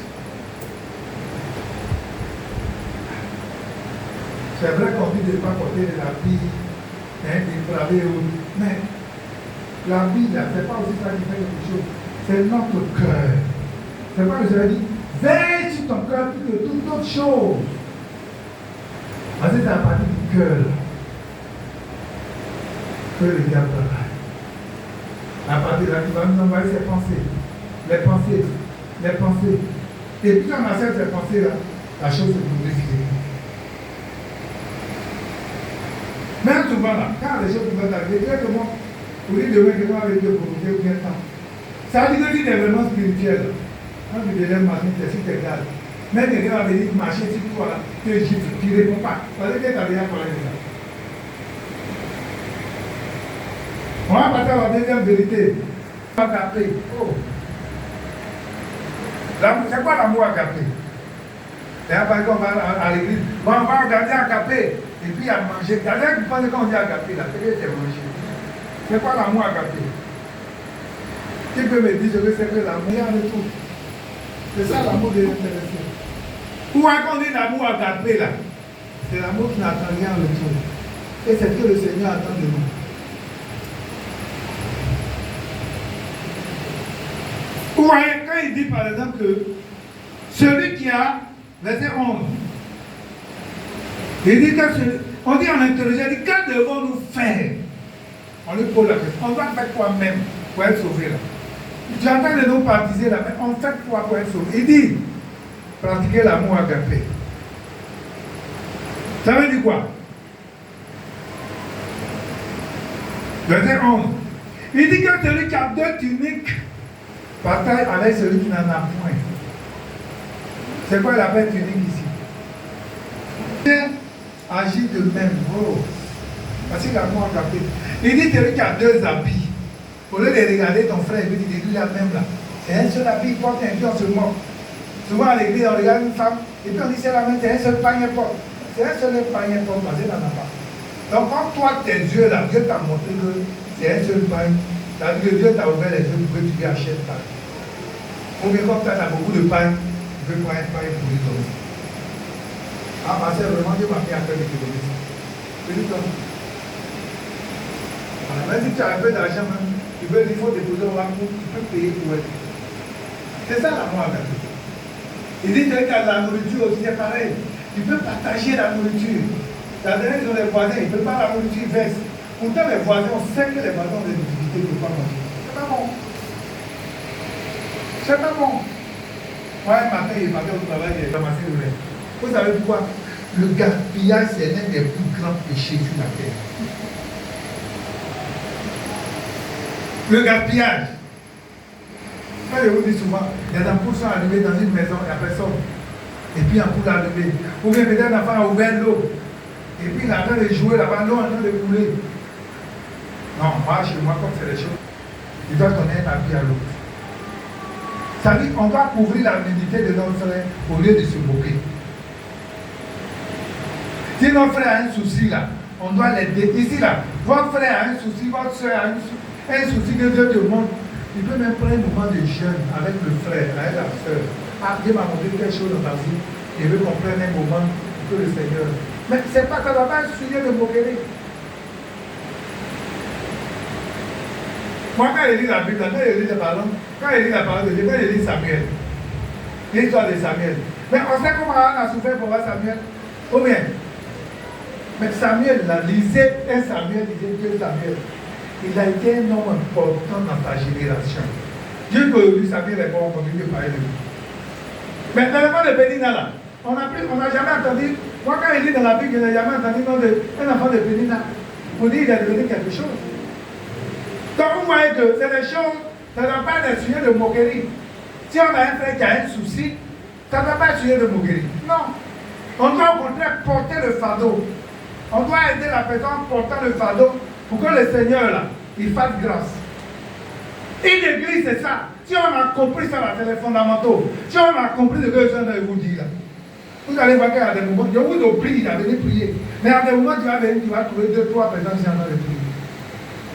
A: C'est vrai qu'on dit de ne pas porter de l'habit, dépravé, mais l'habit là, ce n'est pas aussi ça qui fait quelque chose. C'est notre cœur. C'est pas que je l'ai dit, veille sur ton cœur plus que toute autre chose. Parce que c'est à partir du cœur que le diable travaille. À partir de là, tu vas nous envoyer ses pensées. Les pensées. Les pensées. Et puis quand on a ces pensées-là, la chose se glorifie. Même souvent là, quand les choses vont arriver, directement, vous dites demain que vous avez Dieu pour vous bien temps. Ça veut dire que c'est vraiment spirituel. Quand tu te lèves matin, tu es sur tes gardes. Même quelqu'un va venir marcher sur toi là, tu es gifle, tu ne réponds pas. Parce que tu as déjà parlé de ça. On va passer à la deuxième vérité. Agapé. Oh. C'est quoi l'amour agapé? Et après, on va à l'église. Bon, on va regarder agapé. Et puis à manger. Il y a des gens qui pensent qu'on dit agapé là. C'est que c'est manger. C'est quoi l'amour agapé? Qui peut me dire ce que c'est que l'amour? Il y a de tout. C'est ça l'amour désintéressé. Ou quand on dit l'amour agapé là, c'est l'amour qui n'attend rien en retour. Et c'est ce que le Seigneur attend de nous. Ou quand il dit par exemple que celui qui a, verset 11, il dit que on dit en intelligence, il dit que devons-nous faire? On lui pose la question. On doit faire quoi même pour être sauvé là? Tu entends de nous baptiser là, mais on fait quoi pour être sauvé? Il dit, pratiquer l'amour agapé. Ça veut dire quoi? Verset 11. Il dit que celui qui a deux tuniques partage avec celui qui n'en a point. C'est quoi la belle tunique ici? Agit de même. Oh. Parce que l'amour agapé. Il dit celui qui a deux habits. Au lieu de regarder ton frère, il dit lui la même là. C'est un seul habit, il porte un pied, on se moque. Souvent à l'église, on regarde une femme, et puis on dit c'est la même, c'est un seul panier porte. C'est un seul panier porte, parce qu'il n'en a pas. Donc quand toi, tes yeux là, Dieu t'a montré que c'est un seul panier, c'est-à-dire que Dieu t'a ouvert les yeux pour que tu lui achètes ça. Ou bien comme tu as beaucoup de pain, tu peux prendre un pain pour lui donner. Ah, parce que vraiment, Dieu m'a mis à faire des kilomètres. Je lui donne. Même si tu as un peu d'argent, il faut déposer au banque, tu peux payer pour elle. C'est ça l'amour agapé. Il dit que la nourriture aussi, c'est pareil. Tu peux partager la nourriture. La dernière ils ont les voisins, ils ne peuvent pas la nourriture, ils versent. Pourtant, les voisins, on sait que les voisins ont des difficultés, ils ne peuvent pas manger. C'est pas bon. C'est pas bon. Moi, un matin, il partait au travail, il a ramassé le lait. Vous savez pourquoi? Le gaspillage, c'est l'un des plus grands péchés sur la terre. Le gaspillage. Quand je vous dis souvent, les ampoules sont allumées dans une maison, il n'y a personne. Et puis l'ampoule allumée. Ou bien peut-être un enfant a ouvert l'eau. Et puis il est en train de jouer là-bas, l'eau est en train de couler. Non, moi, chez moi, comme c'est les choses, il doit donner un habit à l'autre. Ça veut dire qu'on doit couvrir la nudité de notre frère au lieu de se moquer. Si notre frère a un souci là, on doit l'aider. Ici là, votre frère a un souci, votre soeur a un souci que Dieu te montre. Il peut même prendre un moment de jeûne avec le frère, avec la soeur. Ah, Dieu m'a montré quelque chose dans ta vie. Il veut qu'on prenne un moment pour le Seigneur. Mais c'est pas, ça ne doit pas être sujet de moquerie. Moi, quand il lit la Bible, quand il lit la parole de Dieu, quand il lit Samuel, l'histoire de Samuel. Mais on sait comment on a souffert pour voir Samuel. Ou bien, mais Samuel, là, lisez un Samuel, lisez deux Samuel. Il a été un homme important dans sa génération. Dieu que lui, Samuel est bon, on continue de parler de lui. Mais dans le monde de Pénina, là, on n'a jamais entendu, moi quand il lit dans la Bible, je n'ai jamais entendu un enfant de Pénina pour dire qu'il a devenu quelque chose. Donc vous voyez que c'est des choses, ça ne doit pas être un sujet de moquerie. Si on a un frère qui a un souci, ça ne doit pas être un sujet de moquerie. Non. On doit au contraire porter le fardeau. On doit aider la personne en portant le fardeau pour que le Seigneur, là, il fasse grâce. Une église, c'est ça. Si on a compris ça, là, c'est les fondamentaux. Si on a compris ce que je viens de vous dire, là, vous allez voir qu'il y a des moments, je vous prie de venir prier. Mais à des moments, tu vas venir, tu vas trouver 2-3 personnes qui sont en train de prier.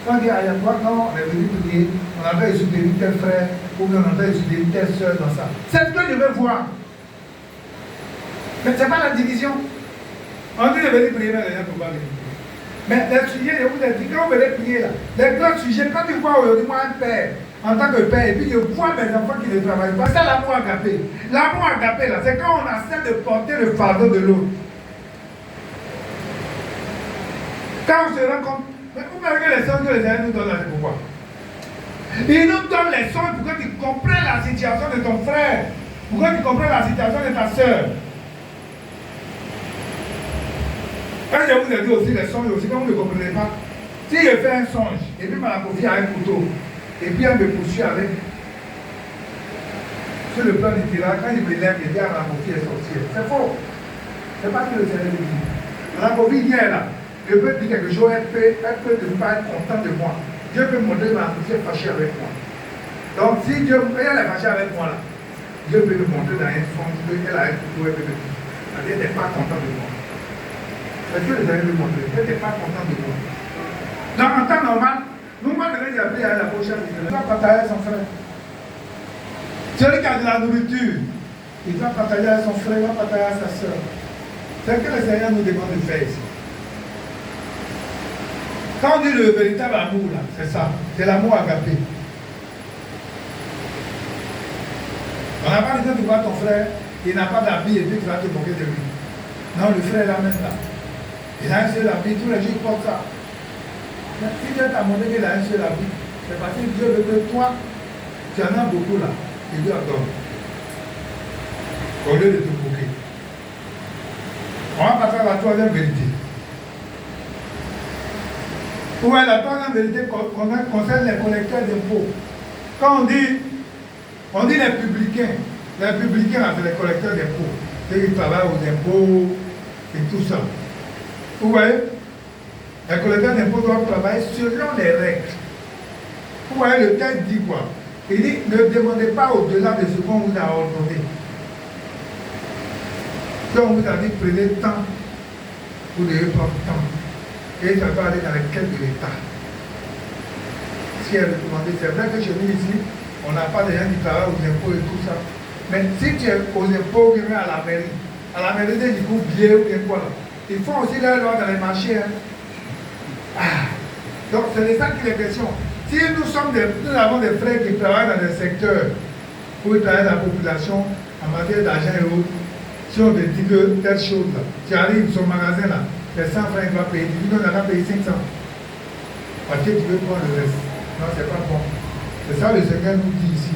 A: Quand on dit, ah, il y a quoi? Non, on est venu prier, on a fait soutenir tel frère, ou bien on a fait soutenir telle soeur dans ça. C'est ce que je veux voir. Mais ce n'est pas la division. On dit de venir prier, mais les gens ne peuvent pas venir prier. Mais les sujets, je vous ai dit, quand vous venez prier là, les grands sujets, quand tu vois aujourd'hui, moi, un père, en tant que père, et puis je vois mes enfants qui ne travaillent pas, c'est l'amour agapé. L'amour agapé, là, c'est quand on accepte de porter le fardeau de l'autre. Quand on se rend compte, mais vous voyez que les sons que les Seigneur nous donnent là, c'est pourquoi? Il nous donne les sons pour que tu comprennes la situation de ton frère, pour que tu comprennes la situation de ta soeur. Quand je vous ai dit aussi les songes, aussi, quand vous ne comprenez pas, si je fais un songe, et puis ma confie à un couteau, et puis elle me poursuit avec, sur le plan du tirage, quand il me lève, il dit à ma confie est sorcière. C'est faux. C'est pas ce que le Seigneur dit. Ma confie vient là, je peux dire quelque chose, elle peut ne pas être contente de moi. Dieu peut montrer ma confie est fâchée avec moi. Donc si Dieu, elle est fâchée avec moi là, Dieu peut me montrer dans un songe qu'elle a un couteau, elle peut me dire, elle n'est pas contente de moi. Est-ce que les avez vu montrer? Elle n'est pas contente de moi. Donc en temps normal, nous, moi, je vais appeler à la prochaine, je vais partager son frère. Celui qui a de la nourriture, il doit partager à son frère, il doit partager à sa soeur. C'est ce que le Seigneur nous demande de faire ici. Quand on dit le véritable amour, là, c'est ça. C'est l'amour agapé. On n'a pas besoin de voir ton frère, il n'a pas d'habit et puis tu vas te moquer de lui. Non, le frère est là même là. Il a un seul habit, tous les jours il porte ça. Mais si Dieu t'a montré qu'il a un seul habit, c'est parce que Dieu veut que toi, tu en as beaucoup là, il lui en donne. Au lieu de te moquer. On va passer à la troisième vérité. Ouais, la troisième vérité concerne les collecteurs d'impôts. Quand on dit les publicains là, c'est les collecteurs d'impôts. Ceux qui travaillent aux impôts et tout ça. Vous voyez, les collecteurs d'impôts doivent travailler selon les règles. Vous voyez, le texte dit quoi? Il dit, ne demandez pas au-delà de ce qu'on vous a ordonné. Si on vous a dit, prenez temps, vous devez prendre temps. Et ça va aller dans les caisses de l'État. Ce qui est recommandé, c'est vrai que chez nous ici, on n'a pas de gens qui travaillent aux impôts et tout ça. Mais si tu es aux impôts, tu es à la mairie du coup, bien ou bien quoi là, ils font aussi leur loi dans les marchés. Hein. Ah. Donc c'est de ça qu'il est question. Si nous avons des frères qui travaillent dans des secteurs où ils travaillent la population en matière d'argent et autres, si on te dit que telle chose là, tu arrives sur le magasin là, les 100 francs il va payer, tu dis qu'on a payé 500. Parce que tu veux prendre le reste. Non, c'est pas bon. C'est ça le Seigneur nous dit ici.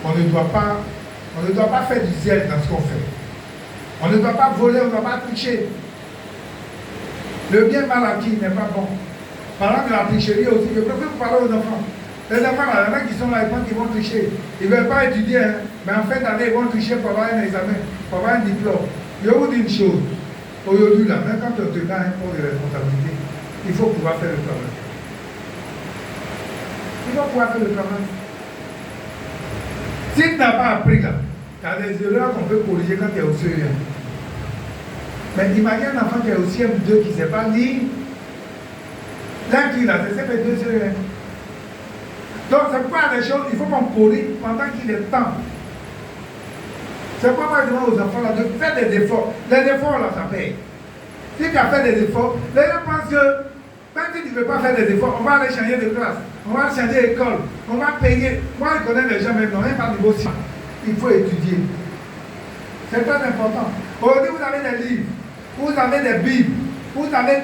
A: On ne doit pas faire du zèle dans ce qu'on fait. On ne doit pas voler, on ne doit pas tricher. Le bien mal acquis n'est pas bon. Parlant de la tricherie aussi, je préfère vous parler aux enfants. Les enfants, là, il y en a qui sont là, ils pensent qu'ils vont tricher. Ils ne veulent pas étudier, hein, mais en fin d'année, ils vont tricher pour avoir un examen, pour avoir un diplôme. Je vais vous dire une chose. Aujourd'hui, là, même quand on te donne un poste de responsabilité, il faut pouvoir faire le travail. Il faut pouvoir faire le travail. Si tu n'as pas appris là, tu as des erreurs qu'on peut corriger quand tu es au CE1. Mais imagine un enfant qui est au CM2 qui ne sait pas lire. Là, tu là, c'est CP2 CE1. Donc, c'est pourquoi des choses, il faut qu'on corrige pendant qu'il est temps. C'est pourquoi je demande aux enfants là, de faire des efforts. Les efforts là, ça paye. Si tu as fait des efforts, les gens pensent que même si tu ne veux pas faire des efforts, on va aller changer de classe, on va changer d'école, on va payer. Moi, je connais les gens même, non, même pas de niveau 6. Il faut étudier. C'est très important. Aujourd'hui, vous avez des livres, vous avez des Bibles, vous avez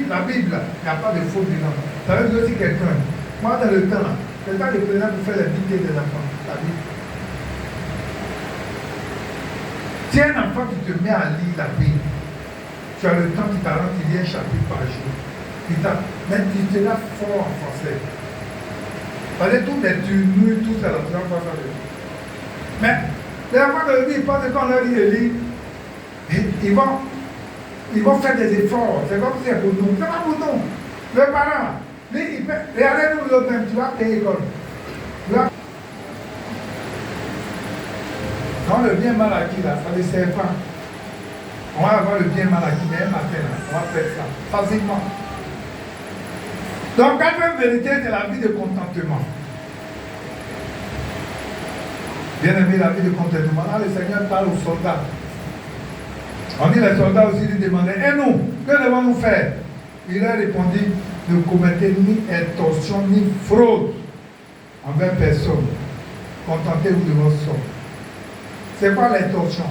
A: la Bible, là, il n'y a pas de faute dedans. Ça veut dire aussi quelqu'un. Moi, dans le temps, là, c'est le temps de président pour faire les dictées des enfants, la Bible. Si un enfant qui te met à lire la Bible, tu as le temps, tu t'arranges, tu lis un chapitre par jour. Mais tu te là fort en français. Parce que tous les tournures, tout ça, tu vas pas ça. Mais les enfants de lui, ils pensent que quand on leur dit de lire, ils vont faire des efforts. C'est comme si c'est pour nous. C'est pas pour nous. Le parent, lui, regardez-nous l'autre même, tu vas payer l'école. Quand le bien mal acquis là, ça ne sert pas. On va avoir le bien mal acquis, mais un matin là, on va faire ça facilement. Donc, quatrième vérité, c'est la vie de contentement. Bien aimé, la vie de contentement. Là, le Seigneur parle aux soldats. On dit les soldats aussi lui demandaient, et nous, que devons-nous faire? Il a répondu, ne commettez ni extorsion ni fraude envers personne. Contentez-vous de votre sort. C'est quoi l'extorsion?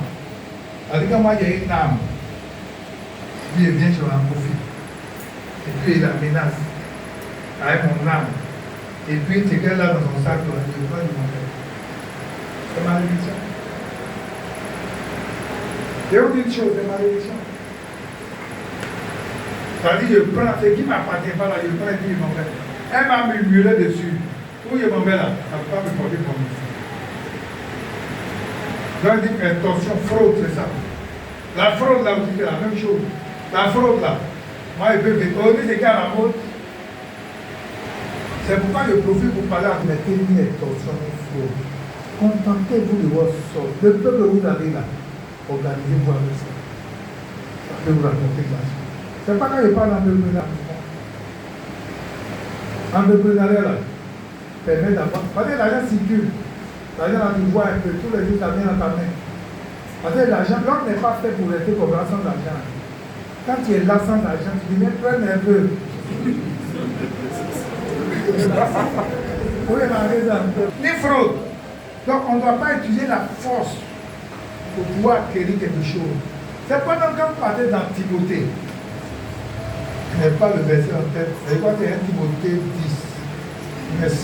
A: C'est-à-dire que moi, il y a une âme. Lui, il vient, je l'en profite. Et puis, il la menace avec mon âme. Et puis, c'est qu'elle a dans son sac, je ne peux pas lui montrer. C'est malédiction. Je vais vous dire une chose, c'est malédiction. C'est-à-dire, je prends, ce qui ne m'appartient pas là, je prends et puis je m'en vais. Elle m'a murmuré dessus. Où je m'en vais là, ça ne peut pas me porter pour moi. Donc, il dit extorsion, fraude, c'est ça. La fraude là aussi, c'est la même chose. La fraude là, moi, je peux dire, aujourd'hui, c'est qu'à la mode. C'est pourquoi je profite pour parler à mettez ni extorsion ni fraude. Contentez-vous de votre sort. Le peuple que vous avez là, organisez-vous avec ça. Ça peut vous raconter ça. C'est pas quand je parle d'entrepreneuriat. Entrepreneuriat là, permet d'avoir. Parce que l'argent circule. L'argent, tu vois un peu, tous les jours, ça vient dans ta main. Parce que l'argent, l'homme n'est pas fait pour rester comme ça sans argent. Quand tu es là sans argent, tu dis, mais prenne un peu. Oui, les fraudes. Donc, on ne doit pas utiliser la force pour pouvoir acquérir quelque chose. C'est pas donc quand vous partez dans Timothée. Je n'ai pas le verset en tête. C'est quoi, c'est 1 Timothée 10, verset 6.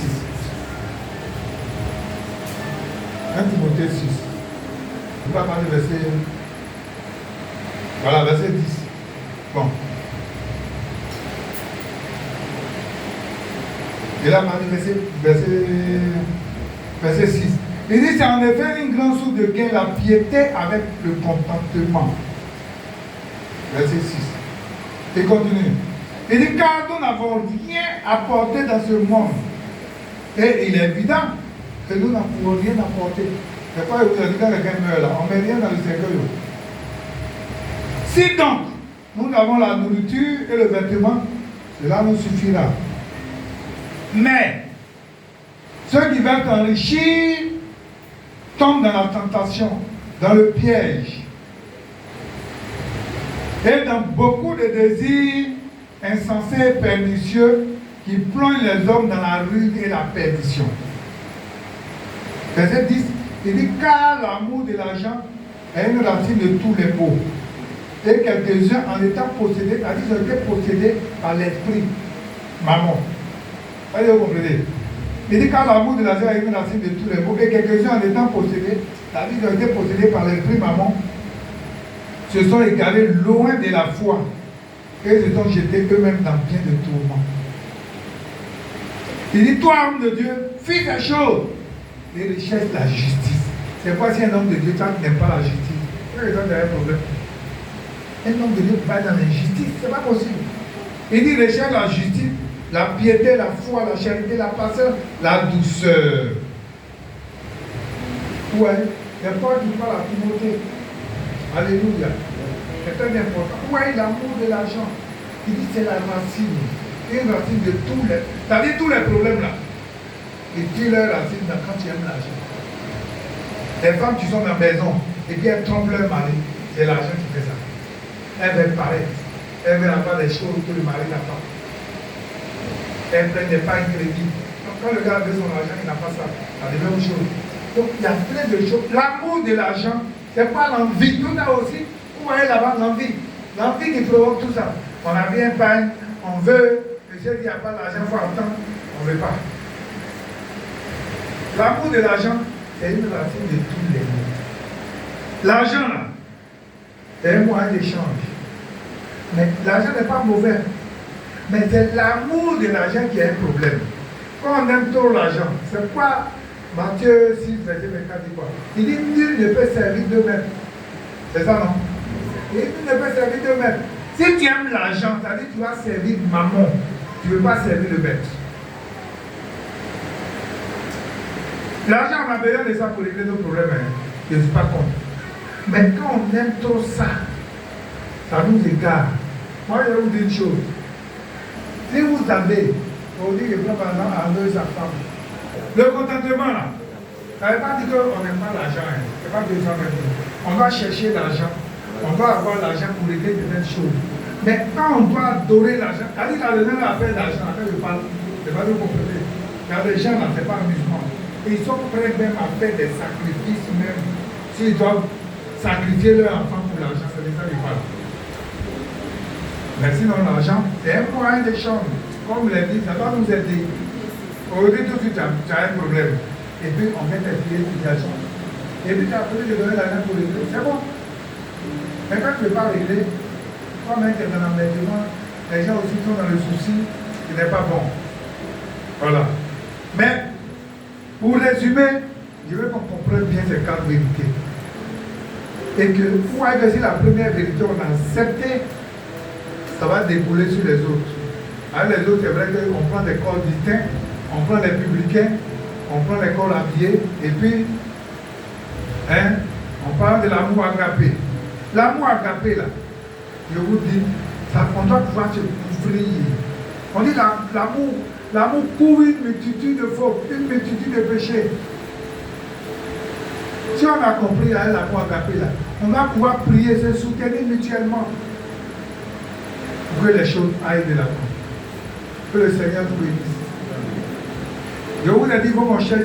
A: 1 Timothée 6. Je ne vais pas parler du verset. Voilà, verset 10. Bon. Et là, verset 6. Il dit, c'est en effet une grande source de gain, la piété avec le contentement. Verset 6. Et continue. Il dit, car nous n'avons rien apporté dans ce monde. Et il est évident que nous n'avons rien apporté. C'est pas vous avez dit quand quelqu'un meurt là, on ne met rien dans le cercueil. Si donc, nous avons la nourriture et le vêtement, cela nous suffira. Mais, ceux qui veulent enrichir tombent dans la tentation, dans le piège, et dans beaucoup de désirs insensés et pernicieux qui plongent les hommes dans la ruine et la perdition. Verset 10, il dit, car l'amour de l'argent est une racine de tous les maux. Et quelques-uns en étant possédés, c'est-à-dire qu'ils ont été possédés par l'esprit, maman. Allez, vous comprenez? Il dit, car l'amour de l'argent est une racine de tous les maux. Et quelques-uns en étant possédés, c'est-à-dire qu'ils ont été possédés par l'esprit, maman, se sont égarés loin de la foi et se sont jetés eux-mêmes dans bien de tourments. Il dit, toi, homme de Dieu, fais ces choses et recherche la justice. C'est pas si un homme de Dieu, toi qui n'aimes pas la justice. C'est un problème. Un homme de Dieu va dans l'injustice, c'est pas possible. Il dit, recherche la justice, la piété, la foi, la charité, la patience, la douceur. Ouais, il y a Paul qui parle à Timothée. Alléluia. C'est très important. Où est l'amour de l'argent? Il dit c'est la racine. Une racine de tous les. C'est-à-dire tous les problèmes là. Et tu leur racine quand tu aimes l'argent. Les femmes qui sont dans la maison et puis elles trompent leur mari, c'est l'argent qui fait ça. Elles veulent paraître. Elles veulent avoir des choses que le mari n'a pas. Elles prennent pas un crédit. Donc quand le gars veut son argent, il n'a pas ça. Ça devient autre chose. Donc il y a plein de choses. L'amour de l'argent, c'est pas l'envie. Tout ça aussi, vous voyez là-bas l'envie. L'envie qui provoque tout ça. On a bien pain, on veut, monsieur dit il n'y a pas d'argent, il faut attendre, on ne veut pas. L'amour de l'argent, c'est une racine de tous les mots. L'argent là, c'est un moyen d'échange. Mais l'argent n'est pas mauvais. Mais c'est l'amour de l'argent qui est un problème. Quand on aime trop l'argent, c'est quoi Matthieu 6, verset 24 dit quoi? Il dit nul ne peut servir d'eux-mêmes. C'est ça, non? Il dit nul ne peut servir d'eux-mêmes. Si tu aimes l'argent, ça veut dire que tu vas servir maman. Tu ne veux pas servir le maître. L'argent, on a besoin de ça pour régler nos problèmes. Hein. Je ne suis pas contre. Mais quand on aime trop ça, ça nous égare. Moi, je vais vous dire une chose. Si vous avez, on dit que par exemple, enlever sa femme, le contentement là, ça ne veut pas dire qu'on n'aime pas l'argent. Hein. Ce n'est pas besoin maintenant. On va chercher l'argent. On va avoir l'argent pour régler certaines choses. Mais quand on doit adorer l'argent, c'est-à-dire qu'il y a des gens qui fait l'argent, après je parle, je ne vais pas vous comprendre. Il y a des gens là, ce n'est pas amusement. Ils sont prêts même à faire des sacrifices même. S'ils doivent sacrifier leur enfant pour l'argent, c'est de ça qu'ils parlent. Mais sinon l'argent, c'est un moyen d'échange. Comme l'a dit, ça va nous aider. Aujourd'hui, tout de suite, tu as un problème. Et puis, on met tes pieds sur l'argent. Et puis, tu as besoin de donner l'argent pour régler. C'est bon. Mais quand tu ne veux pas régler, toi-même, tu es dans l'emmerdement, les gens aussi sont dans le souci, ce n'est pas bon. Voilà. Mais, pour résumer, je veux qu'on comprenne bien ces quatre vérités. Et que, vous voyez que si la première vérité, on a accepté, ça va débouler sur les autres. Avec les autres, c'est vrai qu'on prend des corps distincts, on prend les publicains, on prend les corps habillés, et puis, hein, on parle de l'amour agapé. L'amour agapé, là, je vous dis, ça, on doit pouvoir se couvrir. On dit l'amour couvre une multitude de fautes, une multitude de péchés. Si on a compris l'amour agapé là, on va pouvoir prier, se soutenir mutuellement pour que les choses aillent de l'avant. Que le Seigneur nous bénisse. Je vous ai dit, mon cher,